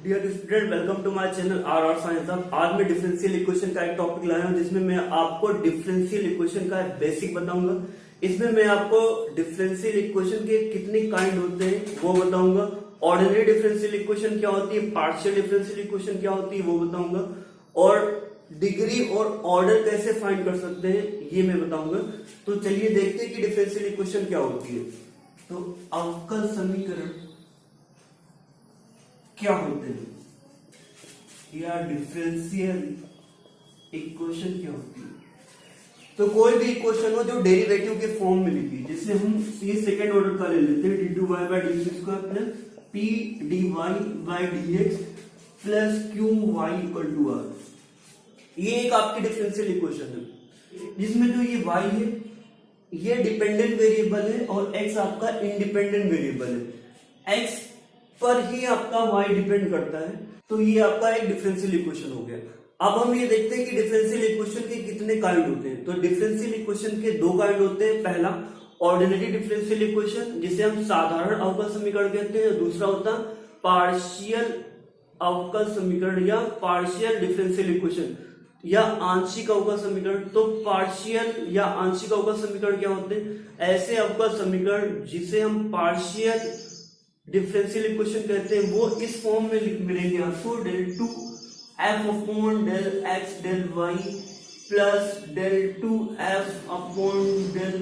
Dear student, welcome to my channel R science hub. आज मैं differential equation का एक टॉपिक लाया हूं जिसमें मैं आपको डिफरेंशियल इक्वेशन का बेसिक बताऊंगा। इसमें मैं आपको डिफरेंशियल इक्वेशन के कितने काइंड होते हैं वो बताऊंगा। ऑर्डिनरी डिफरेंशियल इक्वेशन क्या होती है, पार्शियल डिफरेंशियल इक्वेशन क्या होती है वो बताऊंगा, और डिग्री और ऑर्डर कैसे फाइंड कर सकते हैं ये मैं बताऊंगा। तो चलिए देखते हैं कि डिफरेंशियल इक्वेशन क्या होती है। तो अवकल समीकरण क्या होते हैं या डिफरेंशियल इक्वेशन क्या होती है। तो कोई भी इक्वेशन हो जो डेरिवेटिव के फॉर्म में लिखी, जिससे हम ये सेकंड ऑर्डर का ले लेते हैं, D two Y by D square plus P D Y by D X plus Q Y equal to R. ये एक आपकी डिफरेंशियल इक्वेशन है जिसमें जो ये y है ये डिपेंडेंट वेरिएबल है और x आपका इंडिपेंडेंट वेरिएबल है। x पर ही आपका y डिपेंड करता है। तो ये आपका एक डिफरेंशियल इक्वेशन हो गया। अब हम ये देखते हैं कि डिफरेंशियल इक्वेशन के कितने काइंड होते हैं। तो डिफरेंशियल इक्वेशन के दो काइंड होते हैं। पहला ऑर्डिनरी डिफरेंशियल इक्वेशन जिसे हम साधारण अवकल समीकरण कहते हैं। दूसरा होता है पार्शियल अवकल समीकरण या पार्शियल डिफरेंशियल इक्वेशन या आंशिक अवकल समीकरण। तो पार्शियल या आंशिक अवकल समीकरण क्या होते हैं? ऐसे अवकल समीकरण जिसे हम पार्शियल डिफरेंशियल इक्वेशन कहते हैं, वो इस फॉर्म में मिलेंगे आपको, del two F upon del X del Y plus del two F upon del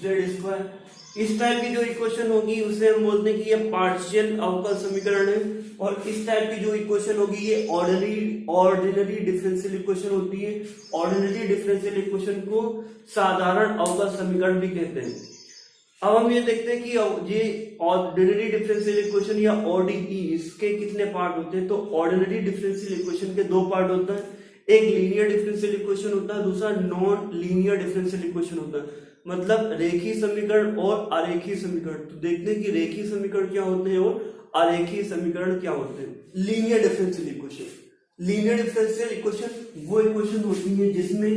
Z square. इस टाइप की जो इक्वेशन होगी उसे हम बोलते हैं कि ये पार्शियल अवकल समीकरण है। और इस टाइप की जो इक्वेशन होगी ये ऑर्डिनरी डिफरेंशियल इक्वेशन होती है। ऑर्डिनरी डिफरेंशियल इक्वेशन को साधारण अवकल समीकरण भी कहते हैं। अब हम ये देखते हैं कि ये ऑर्डिनरी डिफरेंशियल इक्वेशन या ODE इसके कितने पार्ट होते हैं। तो ऑर्डिनरी डिफरेंशियल इक्वेशन के दो पार्ट होता है। एक लीनियर डिफरेंशियल इक्वेशन होता है, दूसरा नॉन लीनियर डिफरेंशियल इक्वेशन होता है। मतलब रेखीय समीकरण और अरेखीय समीकरण। तो देखते हैं कि रेखीय समीकरण क्या होते हैं और अरेखीय समीकरण क्या होते हैं। Linear differential equation, linear differential equation वो इक्वेशन होती है जिसमें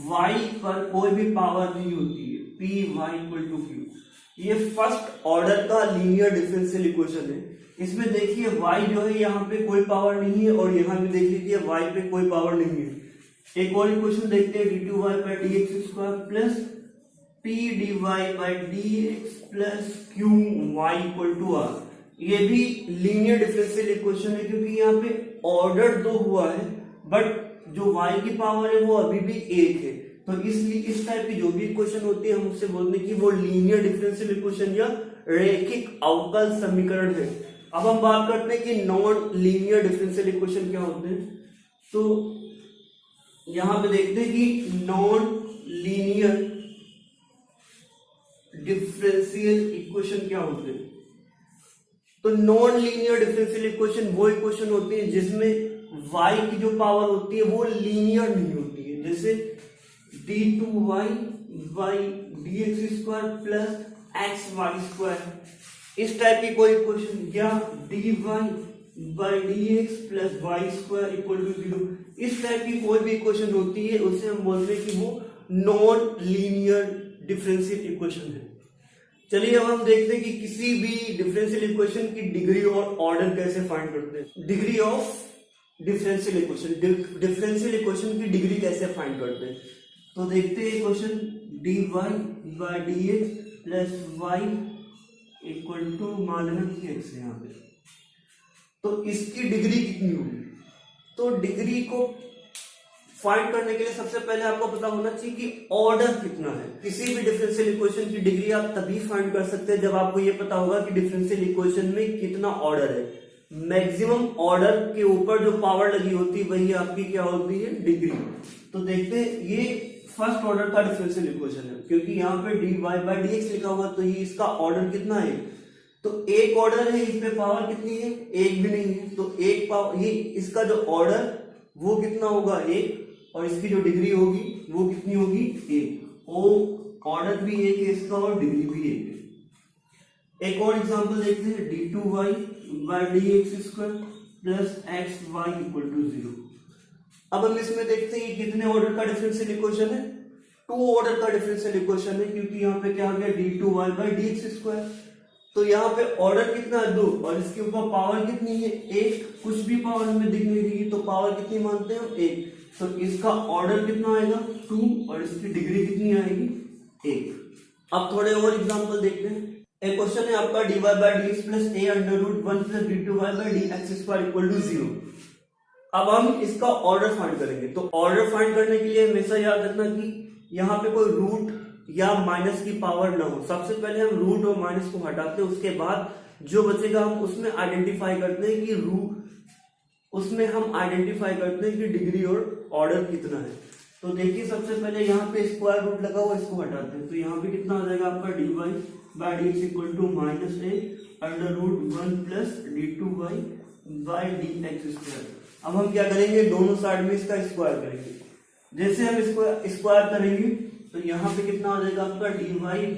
y पर कोई भी पावर नहीं होती है, P Y equal to Q. ये फर्स्ट ऑर्डर का लीनियर डिफरेंशियल इक्वेशन है। इसमें देखिए y जो है यहाँ पे कोई पावर नहीं है और यहाँ पे देख लीजिए y पे कोई पावर नहीं है। एक और इक्वेशन देखते हैं, D two Y by D X square plus P D Y by D X plus Q Y equal to R. ये भी लीनियर डिफरेंशियल इक्वेशन है क्योंकि यहाँ पे ऑर्डर दो हुआ है बट जो y की पावर है वो अभी भी एक है। तो इसलिए इस टाइप की जो भी इक्वेशन होती है हम उससे बोलते हैं कि वो लीनियर डिफरेंशियल इक्वेशन या रैखिक अवकल समीकरण है। अब हम बात करते हैं कि नॉन लीनियर डिफरेंशियल इक्वेशन क्या होते हैं। तो यहां पे देखते हैं कि नॉन लीनियर डिफरेंशियल इक्वेशन क्या होते हैं। तो नॉन लीनियर डिफरेंशियल इक्वेशन वो इक्वेशन होती है जिसमें y की जो पावर होती है वो लीनियर नहीं होती है। जैसे D two Y by D X square plus X Y square, इस टाइप की कोई इक्वेशन, या D Y by D X plus Y square equal to 0, इस टाइप की कोई भी इक्वेशन होती है उसे हम बोलते हैं कि वो नॉन लीनियर डिफरेंशियल इक्वेशन है। चलिए अब हम देखते हैं कि किसी भी डिफरेंशियल इक्वेशन की डिग्री और ऑर्डर कैसे फाइंड करते हैं। Degree of differential equation, differential equation की डिग्री कैसे फाइंड करते हैं। तो देखते हैं equation D Y by D X plus Y equal to मान लेना कि एक्स है यहाँ पे। तो इसकी डिग्री कितनी होगी। तो डिग्री को फाइंड करने के लिए सबसे पहले आपको पता होना चाहिए कि ऑर्डर कितना है। किसी भी डिफरेंशियल इक्वेशन की डिग्री आप तभी फाइंड कर सकते हैं जब आपको ये पता होगा कि डिफरेंशियल इक्वेशन में कितना ऑर्डर है। मैक्सिमम ऑर्डर के ऊपर जो पावर लगी होती है वही आपकी क्या होती है, डिग्री। तो देखते हैं ये फर्स्ट ऑर्डर का डिफरेंशियल इक्वेशन है क्योंकि यहाँ पे D Y by D X लिखा हुआ, तो ये इसका ऑर्डर कितना है। तो एक ऑर्डर है, इस पे पावर कितनी है, एक भी नहीं है। तो एक पावर, ये इसका जो ऑर्डर वो कितना होगा, एक, और इसकी जो डिग्री होगी वो कितनी होगी, एक। और ऑर्डर भी एक है इसका और डिग्री भी एक है। एक और एग्जांपल देखते हैं, D two Y by D X square plus X Y equal to 0। अब हम इसमें देखते हैं कि कितने ऑर्डर का डिफरेंशियल इक्वेशन है, 2 ऑर्डर का डिफरेंशियल इक्वेशन है क्योंकि यहाँ पे क्या आ गया, D two Y by D X square तो यहाँ पे ऑर्डर कितना है 2 और इसके ऊपर पावर कितनी है 1, कुछ भी पावर हमें दिख नहीं रही तो पावर कितनी मानते हैं 1, तो इसका ऑर्डर कितना आएगा 2 और इसकी डिग्री कितनी आएगी 1। अब थोड़े और एग्जांपल देखते हैं। एक क्वेश्चन है आपका dy by dx plus a under root 1 plus d2y by dx square equal to 0। अब हम इसका ऑर्डर फाइंड करेंगे। तो ऑर्डर फाइंड करने के लिए हमेशा याद रखना कि यहाँ पे कोई रूट या माइनस की पावर ना हो। सबसे पहले हम रूट और माइनस को हटाते हैं, उसके बाद जो बचेगा हम उसमें आइडेंटिफाई करते हैं कि उसमें हम आइडेंटिफाई करते हैं कि डिग्री और ऑर्डर कितना है। तो देखिए सबसे पहले यहाँ पे स्क्वायर रूट लगा हुआ, इसको हटाते हैं। तो यहाँ पे कितना आ जाएगा आपका dy by dx equal to -a under root 1 plus d2y by dx square. अब हम क्या करेंगे, दोनों साइड में इसका स्क्वायर करेंगे। जैसे हम इसको स्क्वायर करेंगे तो यहाँ पे कितना आ जाएगा आपका dy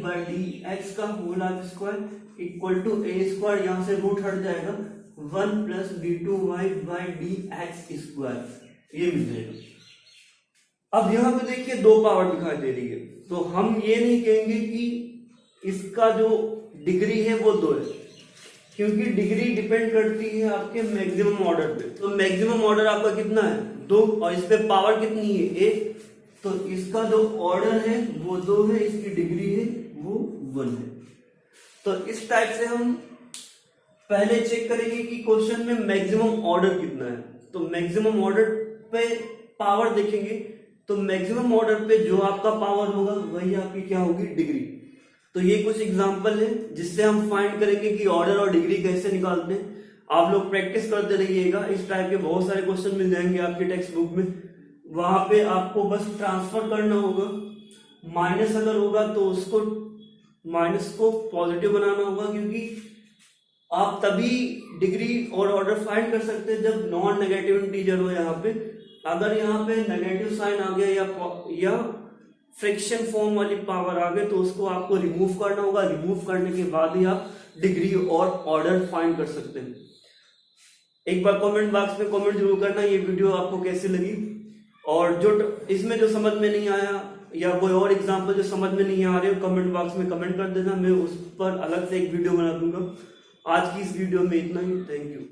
by dx का whole square equal to a square, यहाँ से रूट हट जाएगा 1 plus d2y by dx square, ये मिल जाएगा। अब यहाँ पे देखिए 2 पावर दिखाई दे रही है, तो हम ये नहीं कहेंगे कि इसका जो डिग्री है वो 2 है, क्योंकि डिग्री डिपेंड करती है आपके मैक्सिमम ऑर्डर पे। तो मैक्सिमम ऑर्डर आपका कितना है 2 और इस पे पावर कितनी है 1, तो इसका जो ऑर्डर है वो 2 है, इसकी डिग्री है वो 1 है। तो इस टाइप से हम पहले चेक करेंगे कि क्वेश्चन में मैक्सिमम ऑर्डर कितना है। तो मैक्सिमम ऑर्डर पे पावर देखेंगे, तो मैक्सिमम ऑर्डर पे जो आपका पावर होगा वही आपकी क्या होगी डिग्री। तो ये कुछ एग्जांपल है जिससे हम फाइंड करेंगे कि ऑर्डर और डिग्री कैसे निकालते हैं। आप लोग प्रैक्टिस करते रहिएगा, इस टाइप के बहुत सारे क्वेश्चन मिल जाएंगे आपकी टेक्स्ट बुक में। वहां पे आपको बस ट्रांसफर करना होगा, माइनस अगर होगा तो उसको माइनस को पॉजिटिव बनाना होगा, क्योंकि आप तभी डिग्री और ऑर्डर फाइंड कर सकते हैं जब नॉन नेगेटिव इंटीजर हो। यहाँ पे अगर यहाँ पे नेगेटिव साइन आ गया या फ्रैक्शन फॉर्म वाली पावर आ गई तो उसको आपको रिमूव करना होगा। रिमूव करने के बाद ही आप डिग्री और ऑर्डर फाइंड कर सकते हैं। एक बार कमेंट बॉक्स में कमेंट जरूर करना ये वीडियो आपको कैसी लगी, और जो इसमें जो समझ में नहीं आया या कोई और एग्जांपल जो समझ में नहीं आ रहे हो कमेंट बॉक्स में कमेंट कर देना, मैं उस पर अलग से एक वीडियो बना दूंगा। आज की इस वीडियो में इतना ही, थैंक यू।